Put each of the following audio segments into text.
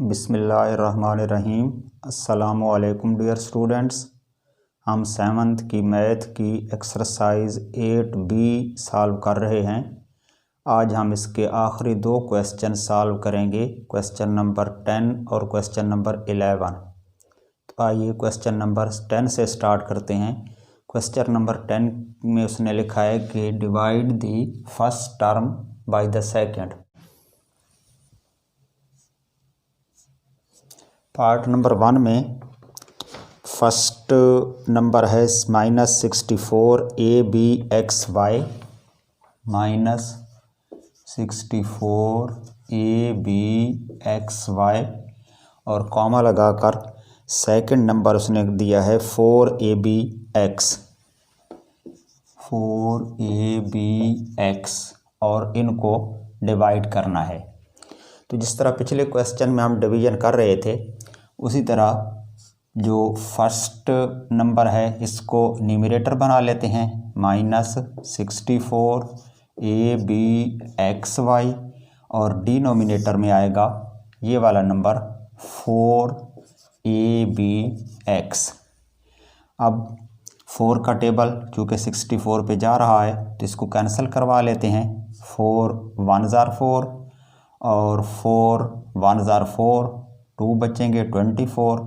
बिस्मिल्लाहिर्रहमानिर्रहीम। अस्सलामुअलैकुम dear students. हम 7th की मैथ की एक्सरसाइज 8B सॉल्व कर रहे हैं। आज हम इसके आखिरी 2 क्वेश्चन सॉल्व करेंगे, क्वेश्चन नंबर 10 और क्वेश्चन नंबर 11। तो आइए क्वेश्चन नंबर 10 से स्टार्ट करते हैं। क्वेश्चन नंबर 10 में उसने लिखा है कि divide the first term by the second. Part number 1 में फर्स्ट नंबर है -64 ABXY, -64 ABXY और कॉमा लगाकर सेकंड नंबर उसने दिया है 4ABX और इनको डिवाइड करना है। तो जिस तरह पिछले क्वेश्चन में हम डिवीजन कर रहे थे, उसी तरह जो फर्स्ट नंबर है इसको न्यूमरेटर बना लेते हैं -64 ABXY और डिनोमिनेटर में आएगा ये वाला नंबर 4ABX। अब 4 का टेबल चूँकि 64 पे जा रहा है तो इसको कैंसिल करवा लेते हैं। 4 1 जार 4 और 4 1 जार 4, 2 बचेंगे 24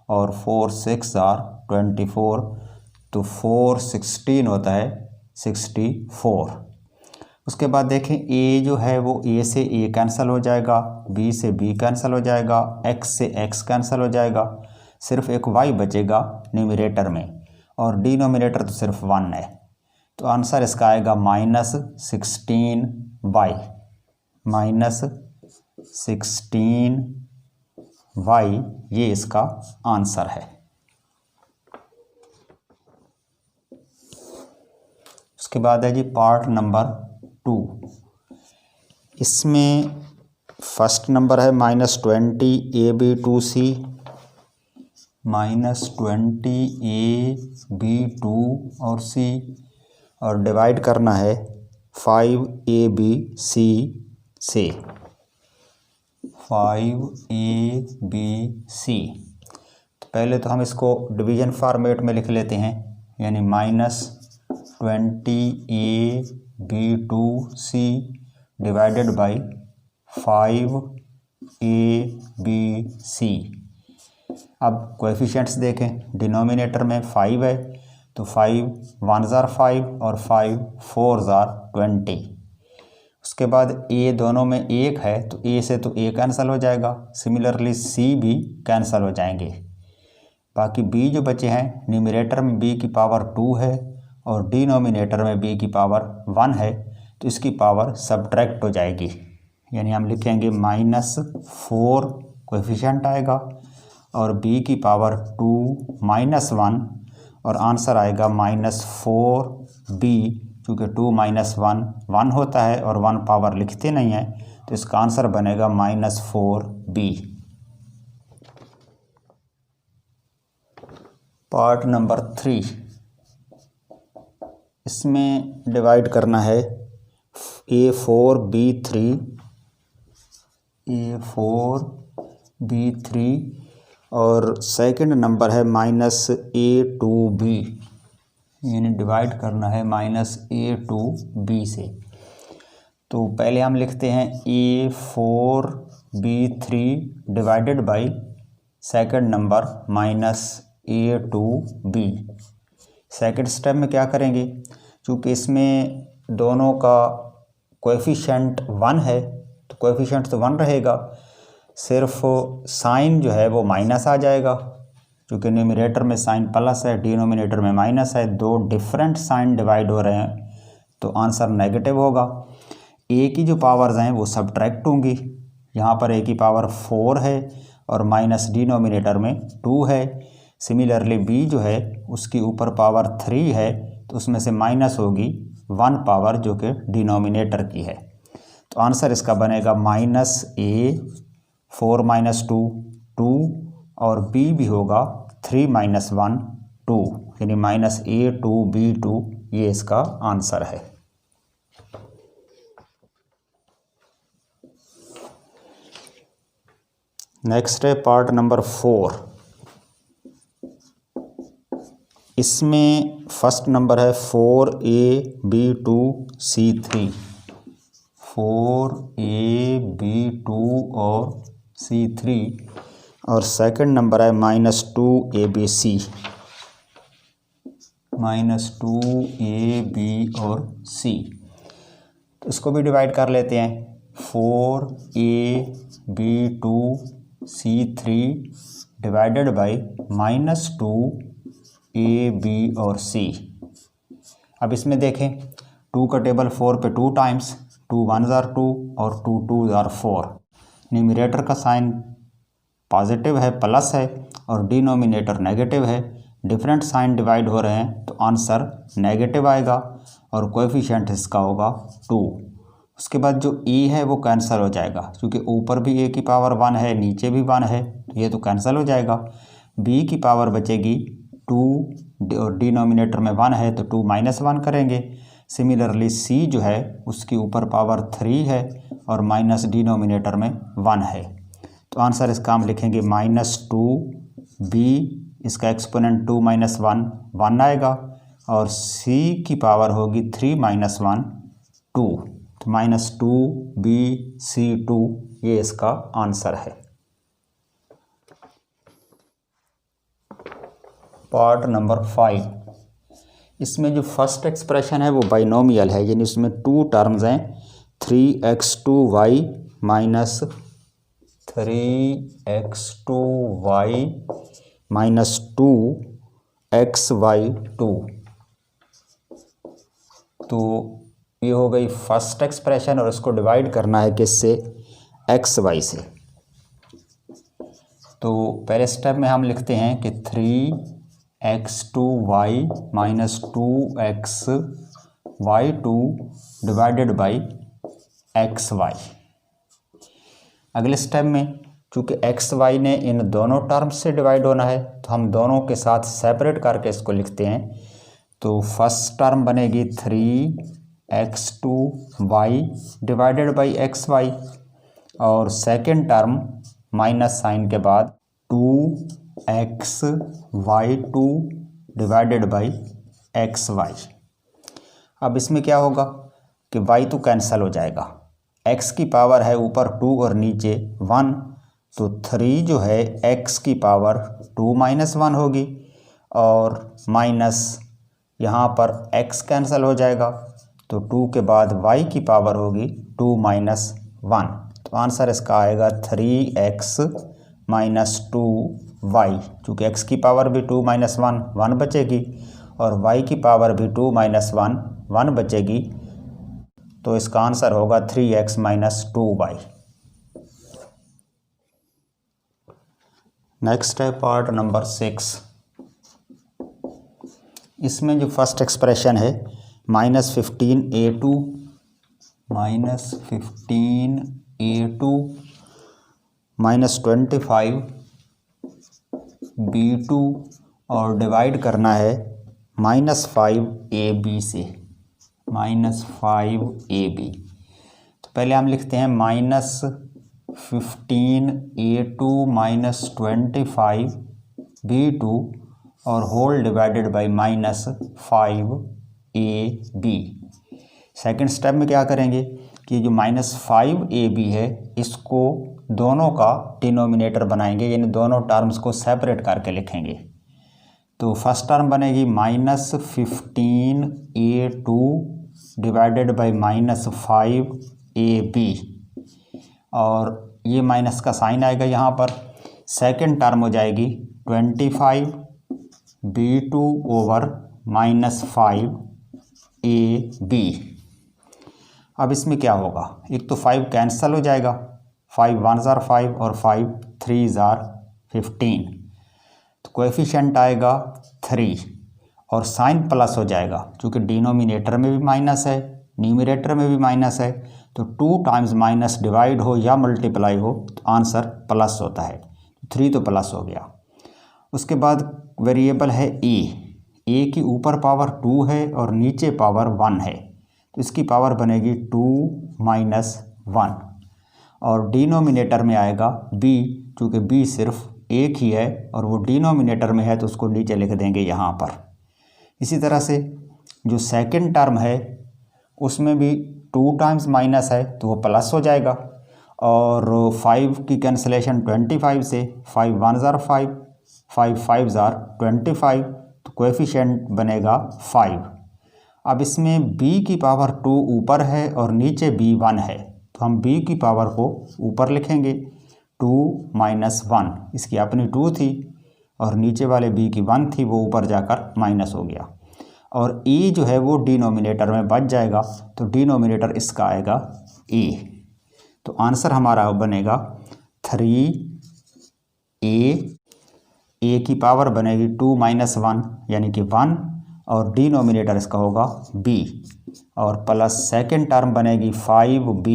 और 4 6 जार 24, तो 4 16 होता है 64। उसके बाद देखें ए जो है वो ए से ए कैंसिल हो जाएगा, बी से बी कैंसिल हो जाएगा, एक्स से एक्स कैंसिल हो जाएगा, सिर्फ एक वाई बचेगा न्यूमरेटर में और डिनोमिनेटर तो सिर्फ 1 है। तो आंसर इसका आएगा -16y, -16y ये इसका आंसर है। उसके बाद है जी पार्ट नंबर 2। इसमें फर्स्ट नंबर है -20 AB2C, -20 AB2 और C और डिवाइड करना है 5ABC से, 5ABC। तो पहले तो हम इसको डिवीजन फॉर्मेट में लिख लेते हैं, यानी -20 AB2C डिवाइडेड बाई 5ABC। अब कोएफिशिएंट्स देखें, डिनोमिनेटर में 5 है तो 5 1 जार 5 और 5 4 जार 20। उसके बाद ए दोनों में 1 है तो ए से तो ए कैंसिल हो जाएगा, सिमिलरली सी भी कैंसिल हो जाएंगे। बाकी बी जो बचे हैं, न्यूमरेटर में बी की पावर 2 है और डिनोमिनेटर में बी की पावर 1 है, तो इसकी पावर सब्ट्रैक्ट हो जाएगी, यानी हम लिखेंगे -4 कोएफिशिएंट आएगा और b की पावर 2 -1 और आंसर आएगा -4b, क्योंकि 2 - 1 1 होता है और 1 पावर लिखते नहीं है, तो इसका आंसर बनेगा -4b। पार्ट नंबर 3, इसमें डिवाइड करना है A4B3 और सेकंड नंबर है -A2B, यानी डिवाइड करना है -A2B से। तो पहले हम लिखते हैं A4B3 divided by second number -A2B। Second step में क्या करेंगे, चूँकि इसमें दोनों का कोएफिशिएंट 1 है तो कोएफिशिएंट तो 1 रहेगा, सिर्फ साइन जो है वो माइनस आ जाएगा, क्योंकि न्यूमरेटर में साइन प्लस है, डिनोमिनेटर में माइनस है, 2 डिफरेंट साइन डिवाइड हो रहे हैं तो आंसर नेगेटिव होगा। ए की जो पावर्स हैं वो सब्ट्रैक्ट होंगी, यहाँ पर ए की पावर 4 है और माइनस डिनोमिनेटर में 2 है। सिमिलरली बी जो है उसकी ऊपर पावर 3 है तो उसमें से माइनस होगी 1 पावर जो कि डिनोमिनेटर की है, तो आंसर इसका बनेगा -A 4 - 2 2 और b भी होगा 3 - 1 2, यानी -A2B2 ये इसका आंसर है। नेक्स्ट है पार्ट नंबर 4। इसमें फर्स्ट नंबर है 4AB2C3, 4AB2 और C3, और सेकंड नंबर है -2ABC, -2AB और C। तो इसको भी डिवाइड कर लेते हैं। 4AB2C3 डिवाइडेड बाई -2AB और C। अब इसमें देखें 2 का टेबल 4 पे 2 टाइम्स, 2 1s are 2 और 2 2s are 4। न्यूमरेटर का साइन पॉजिटिव है, प्लस है, और डिनोमिनेटर नेगेटिव है। डिफरेंट साइन डिवाइड हो रहे हैं तो आंसर नेगेटिव आएगा और कोएफिशिएंट इसका होगा 2। उसके बाद जो e है वो कैंसिल हो जाएगा, क्योंकि ऊपर भी a की पावर 1 है, नीचे भी 1 है, तो ये तो कैंसिल हो जाएगा। b की पावर बचेगी 2 और डिनोमिनेटर में 1 है तो 2 -1 करेंगे। सिमिलरली c जो है उसकी ऊपर पावर 3 है और माइनस डिनोमिनेटर में 1 है, तो आंसर इसका हम लिखेंगे -2b, इसका एक्सपोनेंट 2 - 1 1 आएगा, और c की पावर होगी 3 - 1 2, तो -2bc2 ये इसका आंसर है। Part number 5। इसमें जो फर्स्ट एक्सप्रेशन है वो बाइनोमियल है, यानी उसमें 2 टर्म्स हैं, 3x2y minus 3x2y minus 2xy2। तो ये हो गई फर्स्ट एक्सप्रेशन, और इसको डिवाइड करना है किससे, xy से। तो पहले स्टेप में हम लिखते हैं कि 3x2y minus 2xy2 divided by xy। अगले स्टेप में चूँकि xy ने इन दोनों टर्म्स से डिवाइड होना है तो हम दोनों के साथ सेपरेट करके इसको लिखते हैं। तो फर्स्ट टर्म बनेगी 3x2y डिवाइडेड बाई xy, और सेकेंड टर्म माइनस साइन के बाद 2xy2 डिवाइडेड बाई xy। अब इसमें क्या होगा कि y तो कैंसिल हो जाएगा, x की पावर है ऊपर 2 और नीचे 1, तो 3 जो है x की पावर 2 - 1 होगी, और माइनस यहाँ पर x कैंसिल हो जाएगा, तो 2 के बाद y की पावर होगी 2 - 1, तो आंसर इसका आएगा 3x माइनस 2y। चूँकि x की पावर भी 2 - 1 1 बचेगी, और y की पावर भी 2 - 1 1 बचेगी, तो इसका आंसर होगा 3x माइनस 2y। नेक्स्ट है पार्ट नंबर 6। इसमें जो फर्स्ट एक्सप्रेशन है -15a2 -25b2 और डिवाइड करना है -5ab से, -5ab। तो पहले हम लिखते हैं -15a2 -25b2 और whole divided by -5ab। Second step में क्या करेंगे कि जो -5ab है इसको दोनों का डिनोमिनेटर बनाएंगे, यानी दोनों टर्म्स को सेपरेट करके लिखेंगे। तो फर्स्ट टर्म बनेगी -15a2 डिवाइडेड बाई -5ab, और ये माइनस का साइन आएगा यहाँ पर। सेकेंड टर्म हो जाएगी 25b2 ओवर -5ab। अब इसमें क्या होगा, एक तो 5 कैंसिल हो जाएगा, 5 1s are 5 और 5 3s are 15, तो कोएफिशिएंट आएगा 3 और साइन प्लस हो जाएगा, क्योंकि डिनोमिनेटर में भी माइनस है, न्यूमरेटर में भी माइनस है, तो 2 टाइम्स माइनस डिवाइड हो या मल्टीप्लाई हो तो आंसर प्लस होता है, 3 तो प्लस हो गया। उसके बाद वेरिएबल है ए की ऊपर पावर 2 है और नीचे पावर 1 है, तो इसकी पावर बनेगी 2 - 1, और डिनोमिनेटर में आएगा b, चूँकि b सिर्फ एक ही है और वो डिनोमिनेटर में है तो उसको नीचे लिख देंगे यहाँ पर। इसी तरह से जो सेकंड टर्म है उसमें भी 2 टाइम्स माइनस है तो वो प्लस हो जाएगा, और 5 की कैंसलेशन 25 से, 5 1 ज़ार 5, 5 5 ज़ार 25, तो कोएफिशिएंट बनेगा 5। अब इसमें b की पावर 2 ऊपर है और नीचे b 1 है, तो हम b की पावर को ऊपर लिखेंगे 2 माइनस 1, इसकी अपनी 2 थी और नीचे वाले b की 1 थी, वो ऊपर जाकर माइनस हो गया, और e जो है वो डिनोमिनेटर में बच जाएगा, तो डिनोमिनेटर इसका आएगा a। तो आंसर हमारा बनेगा 3a, a की पावर बनेगी 2 माइनस 1 यानी कि 1, और डिनोमिनेटर इसका होगा b, और प्लस सेकेंड टर्म बनेगी 5b,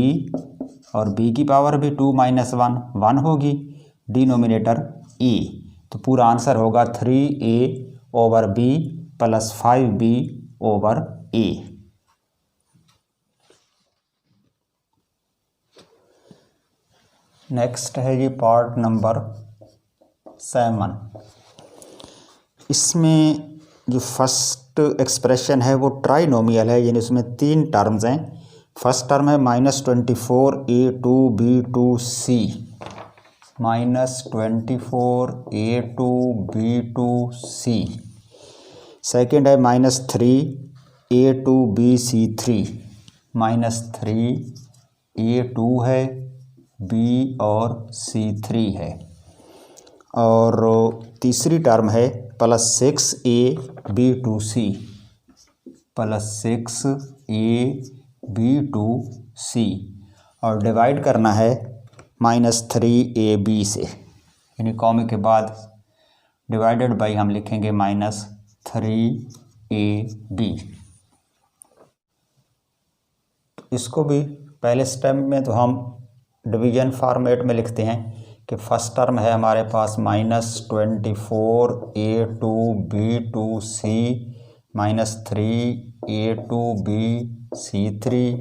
और b की पावर भी 2 माइनस 1 होगी, डिनोमिनेटर a। तो पूरा आंसर होगा 3a over b plus 5b over a। Next है जी पार्ट नंबर 7। इसमें जो फर्स्ट एक्सप्रेशन है वो ट्राइनोमियल है, यानी उसमें 3 टर्म्स हैं। फर्स्ट टर्म है -24a2b2c, -24a2b2c। सेकेंड है -3a2bc3, -3a2 है, b और c3 है। और तीसरी टर्म है +6ab2c, +6ab2c, और डिवाइड करना है -3ab से, यानी कॉमा के बाद डिवाइडेड बाई हम लिखेंगे -3ab। इसको भी पहले स्टेप में तो हम डिवीजन फॉर्मेट में लिखते हैं कि फर्स्ट टर्म है हमारे पास -24a2b2c -3a2bc3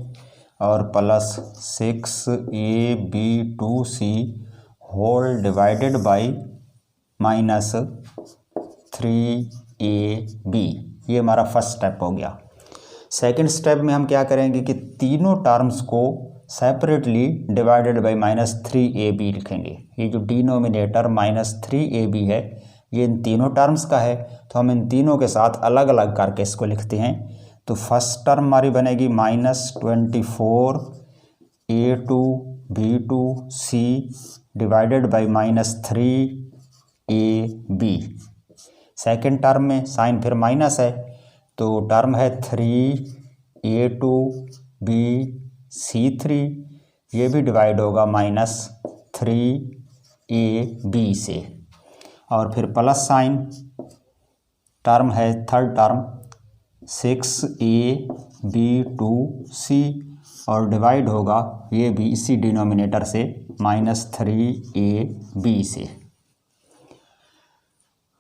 और +6ab2c whole divided by -3ab। ये हमारा फर्स्ट स्टेप हो गया। सेकंड स्टेप में हम क्या करेंगे कि तीनों टर्म्स को सेपरेटली डिवाइडेड बाई -3ab लिखेंगे। ये जो डिनोमिनेटर -3ab है ये इन तीनों टर्म्स का है, तो हम इन तीनों के साथ अलग अलग करके इसको लिखते हैं। तो फर्स्ट टर्म हमारी बनेगी -24a2b2c divided by -3ab। Second term में साइन फिर माइनस है, तो टर्म है 3a2bc3, ये भी डिवाइड होगा -3ab से, और फिर प्लस साइन टर्म है थर्ड टर्म 6ab2c, और डिवाइड होगा ये भी इसी डिनोमिनेटर से -3ab से।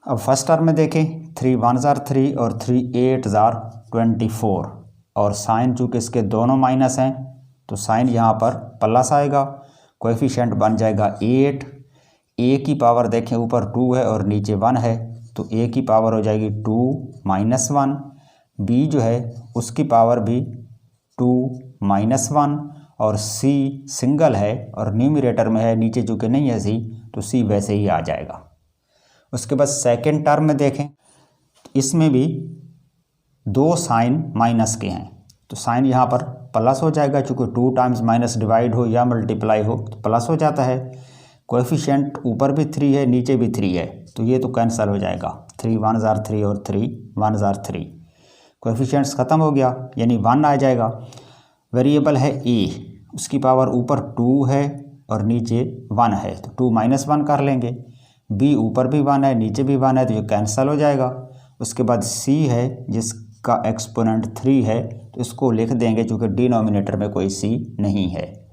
अब फर्स्ट टर्म में देखें 3 1 ज़ार 3 और 3 8 ज़ार 24, और साइन चूँकि इसके दोनों माइनस हैं तो साइन यहाँ पर प्लस आएगा, कोएफिशिएंट बन जाएगा 8। a की पावर देखें ऊपर 2 है और नीचे 1 है, तो a की पावर हो जाएगी 2 माइनस 1, b जो है उसकी पावर भी 2 माइनस 1, और c सिंगल है और न्यूमरेटर में है, नीचे चूँकि नहीं है c तो c वैसे ही आ जाएगा। उसके बाद सेकेंड टर्म में देखें, इसमें भी 2 साइन माइनस के हैं, तो साइन यहाँ पर प्लस हो जाएगा, चूँकि 2 टाइम्स माइनस डिवाइड हो या मल्टीप्लाई हो तो प्लस हो जाता है। कोएफिशिएंट ऊपर भी 3 है नीचे भी 3 है, तो ये तो कैंसिल हो जाएगा, 3 1 ज़ार 3 और 3 1 ज़ार 3, कोएफिशिएंट्स ख़त्म हो गया यानी 1 आ जाएगा। वेरिएबल है a, उसकी पावर ऊपर 2 है और नीचे 1 है, तो 2 माइनस 1 कर लेंगे। b ऊपर भी 1 है नीचे भी 1 है, तो ये कैंसिल हो जाएगा। उसके बाद c है जिसका एक्सपोनेंट 3 है, तो इसको लिख देंगे चूँकि डिनोमिनेटर में कोई c नहीं है।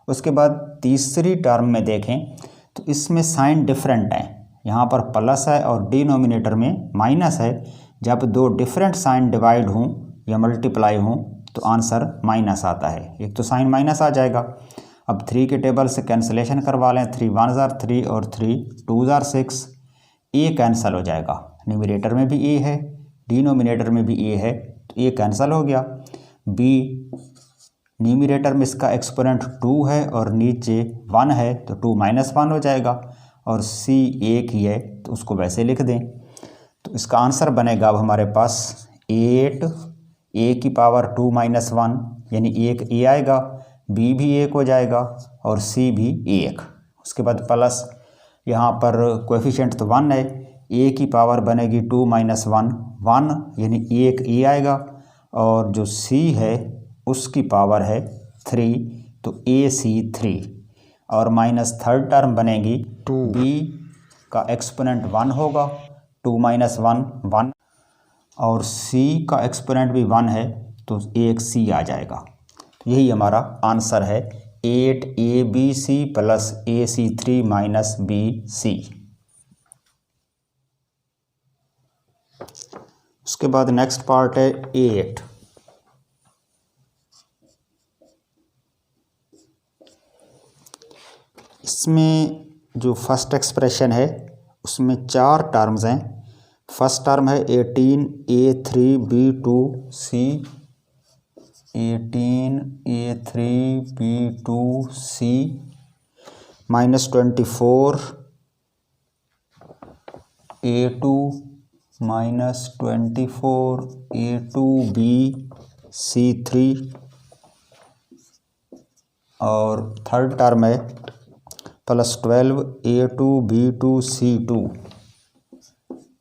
उसके बाद तीसरी टर्म में देखें तो इसमें साइन डिफरेंट है, यहाँ पर प्लस है और डिनोमिनेटर में माइनस है। जब 2 डिफरेंट साइन डिवाइड हों या मल्टीप्लाई हों तो आंसर माइनस आता है, एक तो साइन माइनस आ जाएगा। अब 3 के टेबल से कैंसलेशन करवा लें, 3 1 जार 3 और 3 2 जार 6, ए कैंसिल हो जाएगा, न्यूमरेटर में भी ए है, डिनोमिनेटर में भी ए है, तो ए कैंसिल हो गया। बी न्यूमरेटर में इसका एक्सपोनेंट 2 है और नीचे 1 है, तो 2 - 1 हो जाएगा, और सी एक ही है तो उसको वैसे लिख दें। तो इसका आंसर बनेगा अब हमारे पास 8 ए की पावर 2 - 1, यानी एक ए आएगा, बी भी 1 हो जाएगा और सी भी 1। उसके बाद प्लस यहाँ पर कोएफिशिएंट तो 1 है, ए की पावर बनेगी 2 - 1 1, यानी एक ए आएगा, और जो सी है उसकी पावर है 3, तो ए सी 3, और माइनस थर्ड टर्म बनेगी 2, बी का एक्सपोनेंट 1 होगा, 2 - 1 1, और सी का एक्सपोनेंट भी 1 है तो एक सी आ जाएगा। यही हमारा आंसर है 8 a b c plus a c 3 minus b c. उसके बाद नेक्स्ट पार्ट है 8। इसमें जो फर्स्ट एक्सप्रेशन है उसमें 4 टर्म्स हैं। फर्स्ट टर्म है 18 A3 B2 C, 18 A3 B2 C minus 24 A2 minus 24 A2 B C3, और थर्ड टर्म है plus 12 A2 B2 C2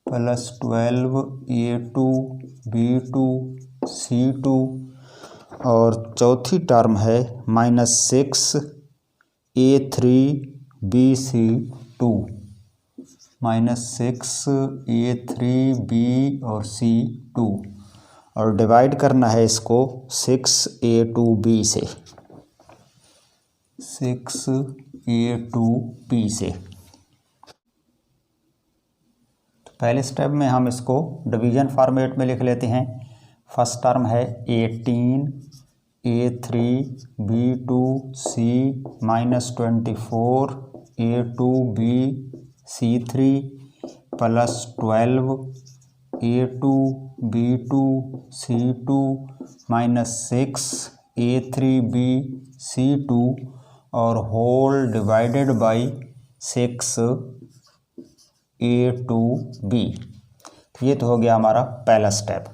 plus 12 A2 B2 C2, और चौथी टर्म है minus 6 A3 BC2, minus 6 A3 B और C2, और divide करना है इसको 6 A2 B से, 6 A2 B से। पहले स्टेप में हम इसको डिवीजन फॉर्मेट में लिख लेते हैं। फर्स्ट टर्म है 18 A3 B2 C minus 24 A2 B C3 plus 12 A2 B2 C2 minus 6 A3 B C2, और whole divided by 6 A2 B। ये तो हो गया हमारा पहला स्टेप।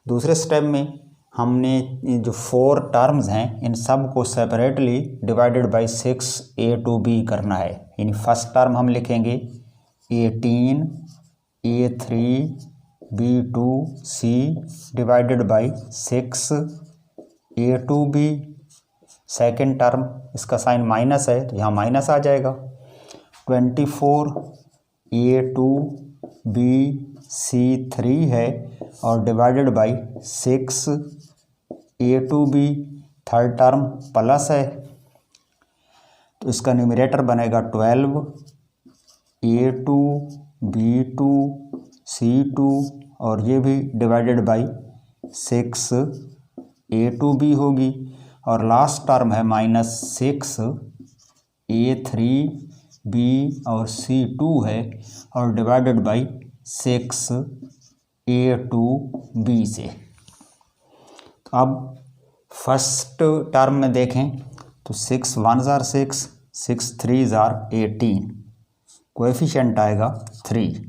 दूसरे स्टेप में हमने जो 4 टर्म्स हैं इन सब को separately divided by 6 A2 B करना है। यानी फर्स्ट टर्म हम लिखेंगे 18 A3 B2 C divided by 6 A2 B। Second term इसका साइन माइनस है तो यहाँ माइनस आ जाएगा, 24 A2 B C3 है और divided by 6 A2 B। Third term plus है तो इसका न्यूमरेटर बनेगा 12 A2 B2 C2, और ये भी डिवाइडेड बाई 6 A2 B होगी, और लास्ट टर्म है माइनस 6 A3 B और C2 है और डिवाइडेड बाई 6 A2 B से। अब फर्स्ट टर्म में देखें तो 6 1 जार 6, 6 3 जार 18, कोएफिशिएंट आएगा 3।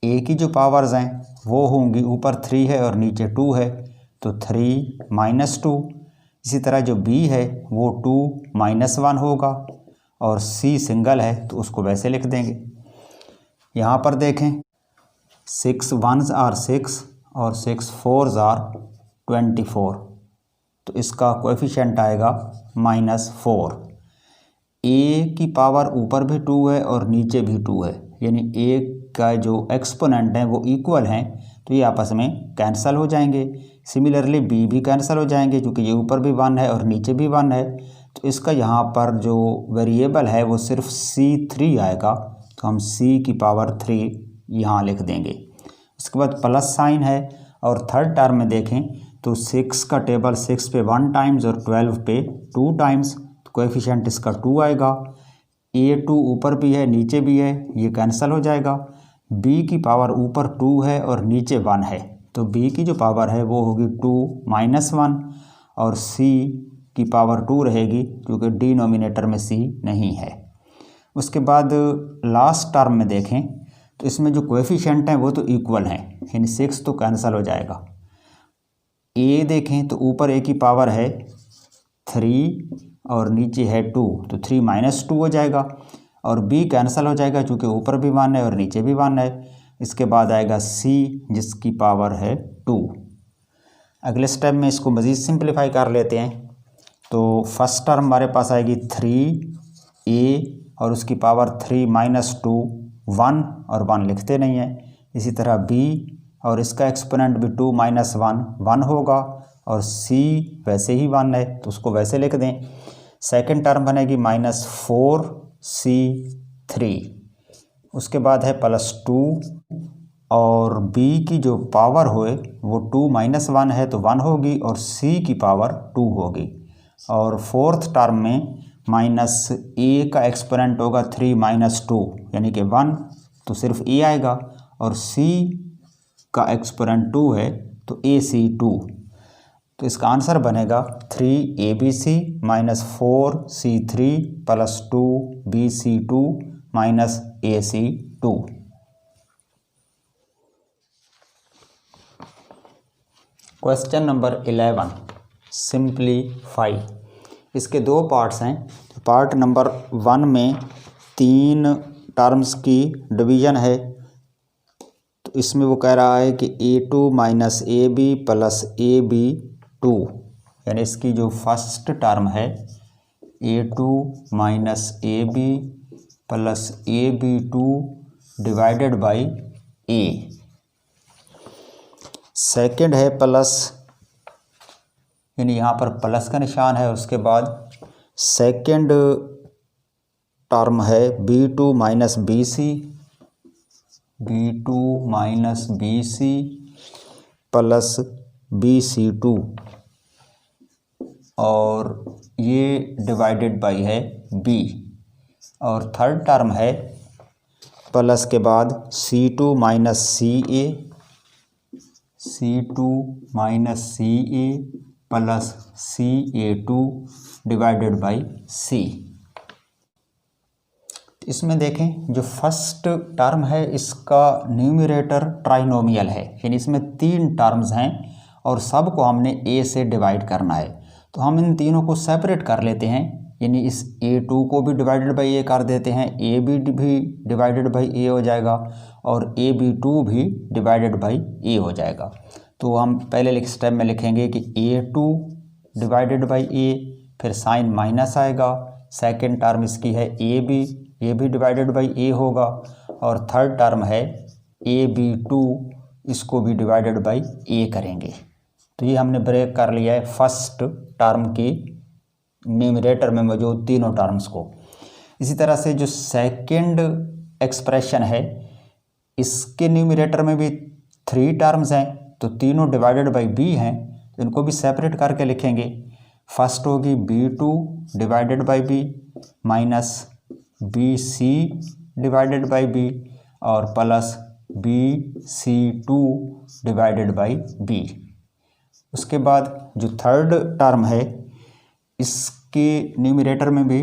ए की जो पावर्स हैं वो होंगी, ऊपर 3 है और नीचे 2 है तो 3 माइनस 2। इसी तरह जो बी है वो 2 माइनस 1 होगा, और सी सिंगल है तो उसको वैसे लिख देंगे। यहाँ पर देखें 6 1 आर 6 और 6 4 आर 24, तो इसका कोएफिशिएंट आएगा -4। ए की पावर ऊपर भी 2 है और नीचे भी 2 है, यानी ए का जो एक्सपोनेंट हैं वो इक्वल हैं, तो ये आपस में कैंसिल हो जाएंगे। सिमिलरली बी भी कैंसिल हो जाएंगे क्योंकि ये ऊपर भी 1 है और नीचे भी 1 है, तो इसका यहाँ पर जो वेरिएबल है वो सिर्फ C3 आएगा, तो हम C की पावर 3 यहाँ लिख देंगे। उसके बाद प्लस साइन है, और थर्ड टर्म में देखें तो 6 का टेबल 6 पे 1 टाइम्स और 12 पे 2 टाइम्स, कोएफिशिएंट इसका 2 आएगा। A2 ऊपर भी है नीचे भी है, ये कैंसिल हो जाएगा। B की पावर ऊपर 2 है और नीचे 1 है, तो B की जो पावर है वो होगी 2 - 1 और C की पावर 2 रहेगी क्योंकि डिनोमिनेटर में C नहीं है। उसके बाद लास्ट टर्म में देखें तो इसमें जो कोएफिशिएंट हैं वो तो इक्वल हैं, यानी 6 तो कैंसिल हो जाएगा। A देखें तो ऊपर A की पावर है 3 और नीचे है 2, तो 3 - 2 हो जाएगा और B कैंसिल हो जाएगा क्योंकि ऊपर भी 1 है और नीचे भी 1 है। इसके बाद आएगा C जिसकी पावर है 2। अगले स्टेप में इसको मज़ीद सिंप्लीफाई कर लेते हैं। तो फर्स्ट टर्म हमारे पास आएगी 3A और उसकी पावर 3 - 2 1 और 1 लिखते नहीं हैं। इसी तरह B और इसका एक्सपोनेंट भी 2 - 1 1 होगा और C वैसे ही 1 है तो उसको वैसे लिख दें। सेकंड टर्म बनेगी -4C3। उसके बाद है +2 और B की जो पावर होए वो 2 - 1 है तो 1 होगी और C की पावर 2 होगी। और फोर्थ टर्म में -A का एक्सपोनेंट होगा 3 - 2 यानी कि 1, तो सिर्फ A आएगा और C का एक्सपोनेंट 2 है तो AC2। तो इसका आंसर बनेगा 3ABC - 4C3 + 2BC2 - AC2। Question number 11 simplify. इसके दो पार्ट्स हैं। पार्ट नंबर 1 में 3 टर्म्स की डिवीज़न है। तो इसमें वो कह रहा है कि A2 - AB + AB2, यानी इसकी जो फर्स्ट टर्म है A2 - AB + AB2 divided by A। Second है प्लस, यानी यहाँ पर प्लस का निशान है। उसके बाद सेकंड टर्म है B2 - BC प्लस BC2 और ये डिवाइडेड बाई है B। और थर्ड टर्म है प्लस के बाद C2 - CA plus CA2 divided by C। इसमें देखें जो फर्स्ट टर्म है इसका न्यूमरेटर ट्राइनोमियल है, यानी इसमें 3 टर्म्स हैं और सबको हमने A से डिवाइड करना है। तो हम इन तीनों को सेपरेट कर लेते हैं, यानी इस A2 को भी डिवाइडेड बाई A कर देते हैं, AB भी डिवाइडेड बाई A हो जाएगा और AB2 भी डिवाइडेड बाई A हो जाएगा। तो हम पहले स्टेप में लिखेंगे कि A2 डिवाइडेड बाई A, फिर साइन माइनस आएगा। सेकेंड टर्म इसकी है AB, ये भी डिवाइडेड बाई A होगा और थर्ड टर्म है AB2, इसको भी डिवाइडेड बाई A करेंगे। तो ये हमने ब्रेक कर लिया है फर्स्ट टर्म की न्यूमरेटर में मौजूद तीनों टर्म्स को। इसी तरह से जो सेकंड एक्सप्रेशन है इसके न्यूमरेटर में भी 3 टर्म्स हैं, तो तीनों डिवाइडेड बाई B हैं, तो इनको भी सेपरेट करके लिखेंगे। फर्स्ट होगी B2 divided by B minus BC divided by B और plus BC2 divided by B। उसके बाद जो थर्ड टर्म है इसके न्यूमरेटर में भी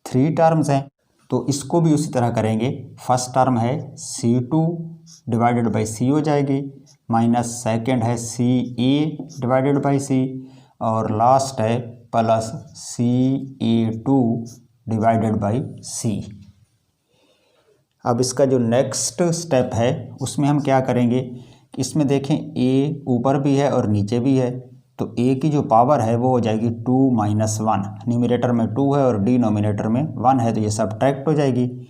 3 टर्म्स हैं, तो इसको भी उसी तरह करेंगे। फर्स्ट टर्म है C2 डिवाइडेड बाई C हो जाएगी, माइनस सेकेंड है CA डिवाइडेड बाई C और लास्ट है plus CA2 divided by C। अब इसका जो नेक्स्ट स्टेप है उसमें हम क्या करेंगे कि इसमें देखें A ऊपर भी है और नीचे भी है, तो A की जो पावर है वो हो जाएगी 2 - 1। न्यूमरेटर में 2 है और डिनोमिनेटर में 1 है, तो ये सब्ट्रैक्ट हो जाएगी।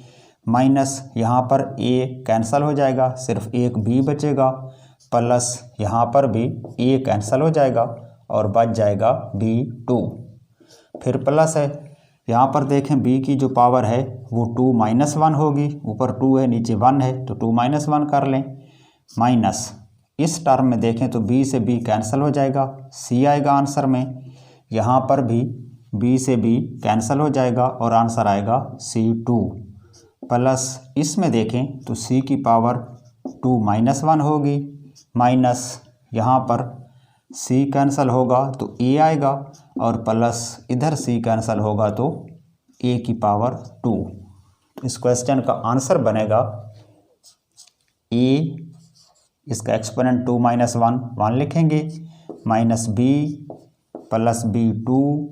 माइनस यहाँ पर A कैंसिल हो जाएगा, सिर्फ एक B बचेगा, प्लस यहाँ पर भी A कैंसिल हो जाएगा और बच जाएगा B2। फिर प्लस है, यहाँ पर देखें B की जो पावर है वो 2 - 1 होगी, ऊपर 2 है नीचे 1 है, तो 2 - 1 कर लें। माइनस इस टर्म में देखें तो B से B कैंसिल हो जाएगा, C आएगा आंसर में। यहाँ पर भी बी से बी कैंसिल हो जाएगा और आंसर आएगा C2 प्लस इसमें देखें तो C की पावर 2 माइनस 1 होगी, माइनस यहाँ पर C कैंसिल होगा तो A आएगा और प्लस इधर C कैंसिल होगा तो A की पावर 2। इस क्वेश्चन का आंसर बनेगा A, इसका एक्सपोनेंट 2 माइनस 1 1 लिखेंगे, minus B plus B2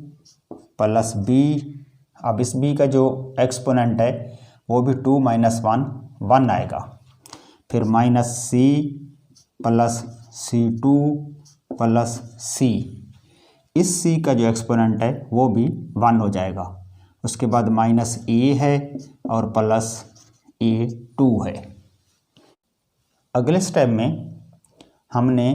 plus B। अब इस B का जो एक्सपोनेंट है वो भी 2 माइनस 1 1 आएगा, फिर minus C plus C2 plus C। इस C का जो एक्सपोनेंट है वो भी 1 हो जाएगा। उसके बाद माइनस A है और प्लस A2 है। अगले स्टेप में हमने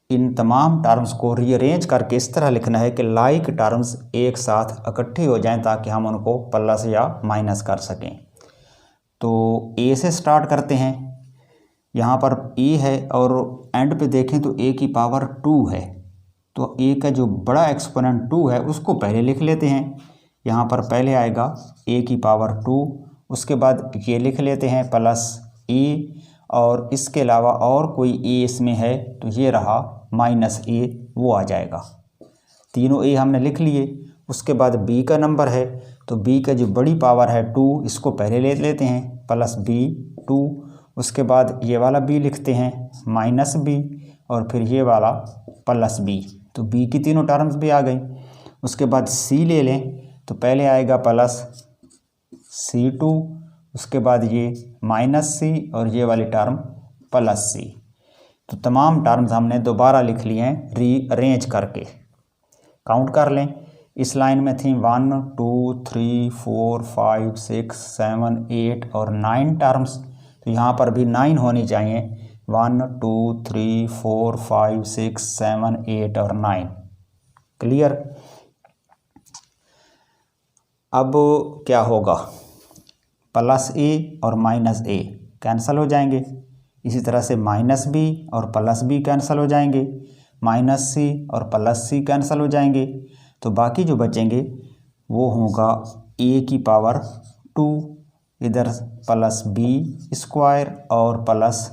इन तमाम टर्म्स को रीअरेंज करके इस तरह लिखना है कि लाइक टर्म्स एक साथ इकट्ठी हो जाएं ताकि हम उनको प्लस या माइनस कर सकें। तो A से स्टार्ट करते हैं। यहाँ पर A है और एंड पे देखें तो A की पावर 2 है, तो A का जो बड़ा एक्सपोनेंट 2 है उसको पहले लिख लेते हैं। यहाँ पर पहले आएगा A की पावर 2, उसके बाद ये लिख लेते हैं प्लस A, और इसके अलावा और कोई A इसमें है तो ये रहा माइनस A, वो आ जाएगा। तीनों A हमने लिख लिए। उसके बाद B का नंबर है तो B का जो बड़ी पावर है 2, इसको पहले ले लेते हैं प्लस B2। उसके बाद ये वाला B लिखते हैं माइनस B और फिर ये वाला प्लस B, तो B की तीनों टर्म्स भी आ गई। उसके बाद C ले लें तो पहले आएगा प्लस C2, उसके बाद ये माइनस C और ये वाली टर्म प्लस C। तो तमाम टर्म्स हमने दोबारा लिख लिए हैं रीअरेंज करके। काउंट कर लें, इस लाइन में थी 1 2 3 4 5 6 7 8 और 9 टर्म्स, तो यहाँ पर भी 9 होनी चाहिए। 1 2 3 4 5 6 7 8 और 9। क्लियर। अब क्या होगा, प्लस A और माइनस A कैंसिल हो जाएंगे, इसी तरह से माइनस B और प्लस B कैंसिल हो जाएंगे, माइनस C और प्लस C कैंसिल हो जाएंगे, तो बाकी जो बचेंगे वो होगा A की पावर 2, इधर प्लस B स्क्वायर और प्लस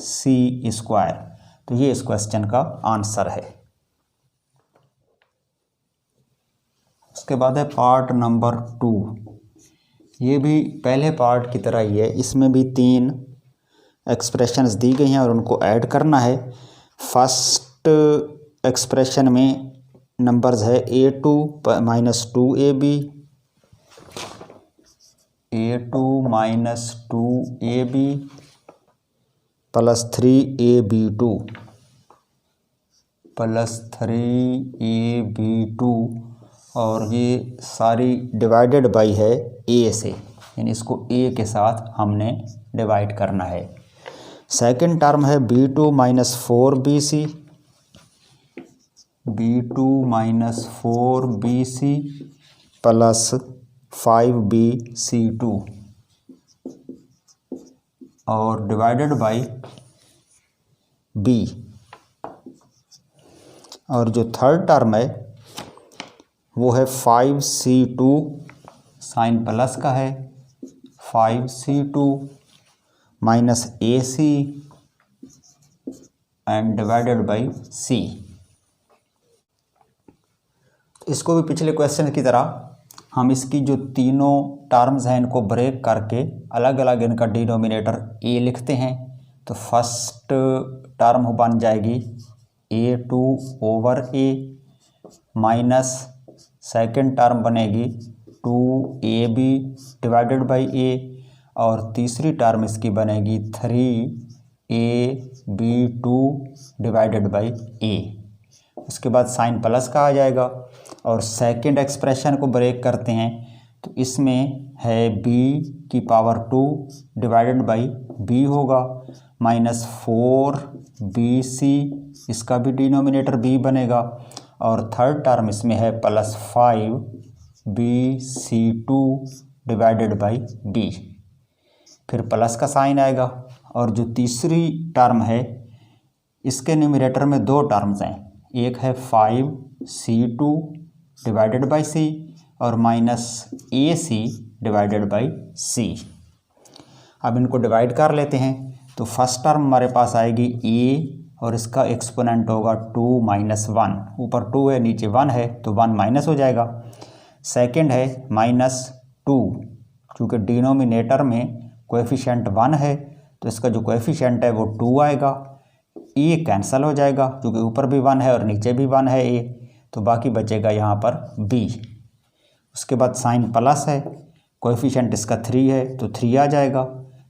C स्क्वायर। तो ये इस क्वेश्चन का आंसर है। उसके बाद है पार्ट नंबर 2। ये भी पहले पार्ट की तरह ही है, इसमें भी 3 एक्सप्रेशंस दी गई हैं और उनको ऐड करना है। फर्स्ट एक्सप्रेशन में नंबर्स है A2 minus 2AB, A2 minus 2AB plus 3AB2 plus 3AB2, और ये सारी डिवाइडेड बाई है A से, यानी इसको A के साथ हमने डिवाइड करना है। सेकंड टर्म है B2 minus 4BC, B2 minus 4BC plus 5BC2 और डिवाइडेड बाई B। और जो थर्ड टर्म है वो है 5C2, साइन प्लस का है, 5C2 minus AC and divided by C। इसको भी पिछले क्वेश्चन की तरह हम इसकी जो तीनों टर्म्स हैं इनको ब्रेक करके अलग अलग इनका डिनोमिनेटर A लिखते हैं। तो फर्स्ट टर्म बन जाएगी A2 over A minus second term बनेगी 2AB डिवाइडेड बाई A और तीसरी टर्म इसकी बनेगी 3AB2 डिवाइडेड बाई A। उसके बाद साइन प्लस का आ जाएगा और सेकेंड एक्सप्रेशन को ब्रेक करते हैं तो इसमें है B की पावर 2 डिवाइडेड बाई B होगा माइनस 4BC, इसका भी डिनोमिनेटर B बनेगा और थर्ड टर्म इसमें है plus 5BC2 divided by B, फिर प्लस का साइन आएगा। और जो तीसरी टर्म है इसके न्यूमरेटर में 2 टर्म्स हैं, एक है 5C2 डिवाइडेड बाई सी और minus a c divided by c. अब इनको डिवाइड कर लेते हैं। तो फर्स्ट टर्म हमारे पास आएगी ए और इसका एक्सपोनेंट होगा 2 - 1। ऊपर 2 है नीचे 1 है तो 1 माइनस हो जाएगा। सेकंड है -2, चूँकि डिनोमिनेटर में कोएफिशिएंट 1 है तो इसका जो कोएफिशिएंट है वो 2 आएगा। ए कैंसिल हो जाएगा क्योंकि ऊपर भी 1 है और नीचे भी 1 है ए, तो बाकी बचेगा यहाँ पर बी। उसके बाद साइन प्लस है, कोएफिशिएंट इसका 3 है तो 3 आ जाएगा।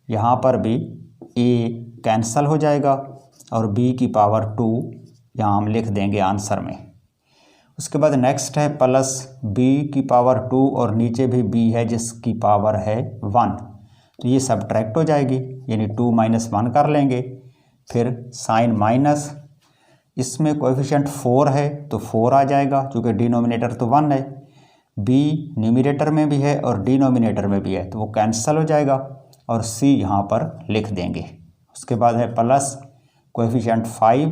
यहाँ पर भी ए कैंसिल हो जाएगा और बी की पावर 2 यहाँ हम लिख देंगे आंसर में। उसके बाद नेक्स्ट है प्लस बी की पावर 2 और नीचे भी बी है जिसकी पावर है 1, तो ये सब्ट्रैक्ट हो जाएगी यानी 2 - 1 कर लेंगे। फिर साइन माइनस, इसमें कोएफिशिएंट 4 है तो 4 आ जाएगा क्योंकि डिनोमिनेटर तो 1 है। बी न्यूमरेटर में भी है और डिनोमिनेटर में भी है तो वो कैंसिल हो जाएगा और सी यहाँ पर लिख देंगे। उसके बाद है प्लस कोएफिशिएंट 5,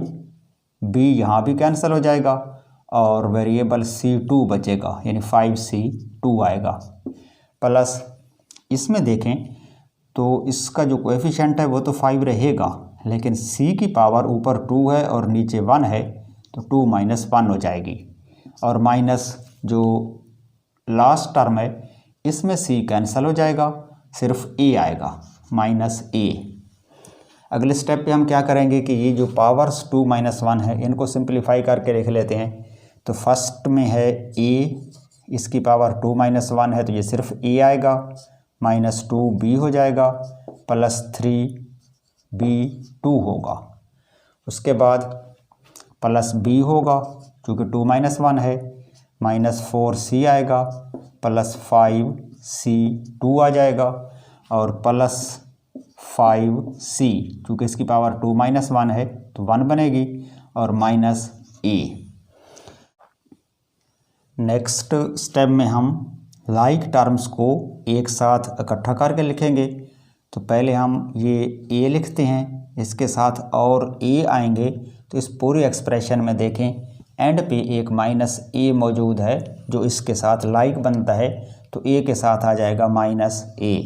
बी यहाँ भी कैंसिल हो जाएगा और वेरिएबल C2 बचेगा यानी 5C2 आएगा। प्लस इसमें देखें तो इसका जो कोएफिशिएंट है वो तो 5 रहेगा, लेकिन C की पावर ऊपर 2 है और नीचे 1 है तो 2 - 1 हो जाएगी। और माइनस जो लास्ट टर्म है इसमें C कैंसिल हो जाएगा, सिर्फ A आएगा -A। अगले स्टेप पे हम क्या करेंगे कि ये जो पावर्स 2 - 1 है इनको सिंप्लीफाई करके लिख लेते हैं। तो फर्स्ट में है A, इसकी पावर 2 - 1 है तो ये सिर्फ A आएगा, -2B हो जाएगा, +3B2 होगा। उसके बाद प्लस B होगा क्योंकि 2 - 1 है, -4C आएगा, +5C2 आ जाएगा और +5C क्योंकि इसकी पावर 2 - 1 है तो 1 बनेगी और -A। नेक्स्ट स्टेप में हम लाइक टर्म्स को एक साथ इकट्ठा करके लिखेंगे। तो पहले हम ये A लिखते हैं, इसके साथ और A आएंगे तो इस पूरी एक्सप्रेशन में देखें एंड पे एक -A मौजूद है जो इसके साथ लाइक बनता है तो A के साथ आ जाएगा -A।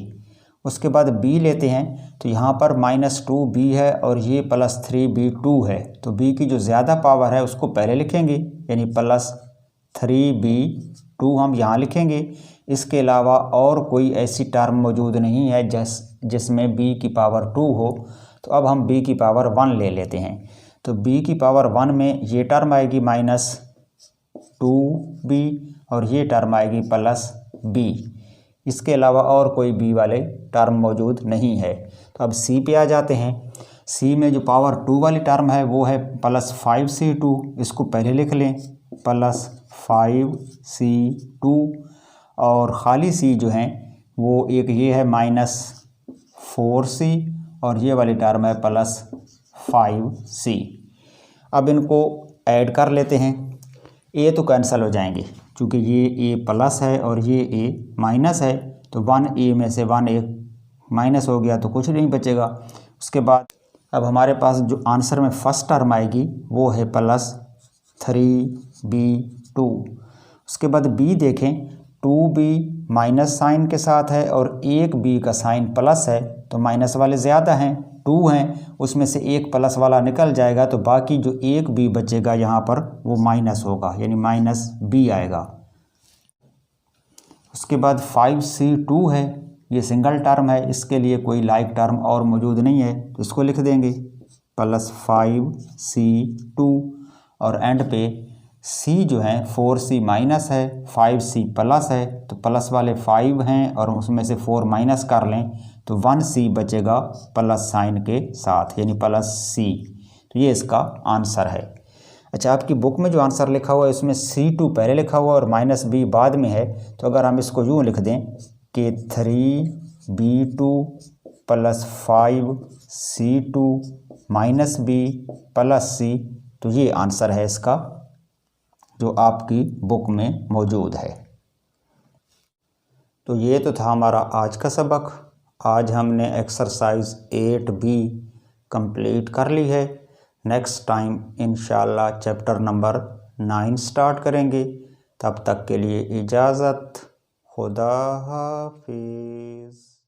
उसके बाद B लेते हैं तो यहाँ पर -2B है और ये +3B2 है तो B की जो ज़्यादा पावर है उसको पहले लिखेंगे यानी +3B2 हम यहाँ लिखेंगे। इसके अलावा और कोई ऐसी टर्म मौजूद नहीं है जिसमें B की पावर 2 हो, तो अब हम B की पावर 1 ले लेते हैं। तो B की पावर 1 में ये टर्म आएगी -2B और ये टर्म आएगी +B। इसके अलावा और कोई B वाले टर्म मौजूद नहीं है। तो अब C पे आ जाते हैं। C में जो पावर 2 वाली टर्म है वो है +5C2, इसको पहले लिख लें +5C2 और ख़ाली C जो है वो एक ये है -4C और ये वाली टर्म है +5C। अब इनको ऐड कर लेते हैं। A तो कैंसिल हो जाएंगे क्योंकि ये A प्लस है और ये A माइनस है तो 1A में से 1A माइनस हो गया तो कुछ नहीं बचेगा। उसके बाद अब हमारे पास जो आंसर में फर्स्ट टर्म आएगी वो है +3B2। उसके बाद B देखें, 2B माइनस साइन के साथ है और एक B का साइन प्लस है तो माइनस वाले ज़्यादा हैं, 2 हैं, उसमें से एक प्लस वाला निकल जाएगा तो बाकी जो एक B बचेगा यहाँ पर वो माइनस होगा यानी -B आएगा। उसके बाद 5C2 है, ये सिंगल टर्म है, इसके लिए कोई लाइक टर्म और मौजूद नहीं है तो इसको लिख देंगे +5C2 और एंड पे C जो है 4C माइनस है, 5C प्लस है तो प्लस वाले 5 हैं और उसमें से 4 माइनस कर लें तो 1C बचेगा प्लस साइन के साथ यानी +C। तो ये इसका आंसर है। अच्छा, आपकी बुक में जो आंसर लिखा हुआ है इसमें C2 पहले लिखा हुआ और -B बाद में है, तो अगर हम इसको यूँ लिख दें कि 3B2 + 5C2 -B + C, तो ये आंसर है इसका जो आपकी बुक में मौजूद है। तो ये तो था हमारा आज का सबक। आज हमने एक्सरसाइज 8B कंप्लीट कर ली है। नेक्स्ट टाइम इंशाल्लाह चैप्टर नंबर 9 स्टार्ट करेंगे। तब तक के लिए इजाज़त। खुदा हाफिज़।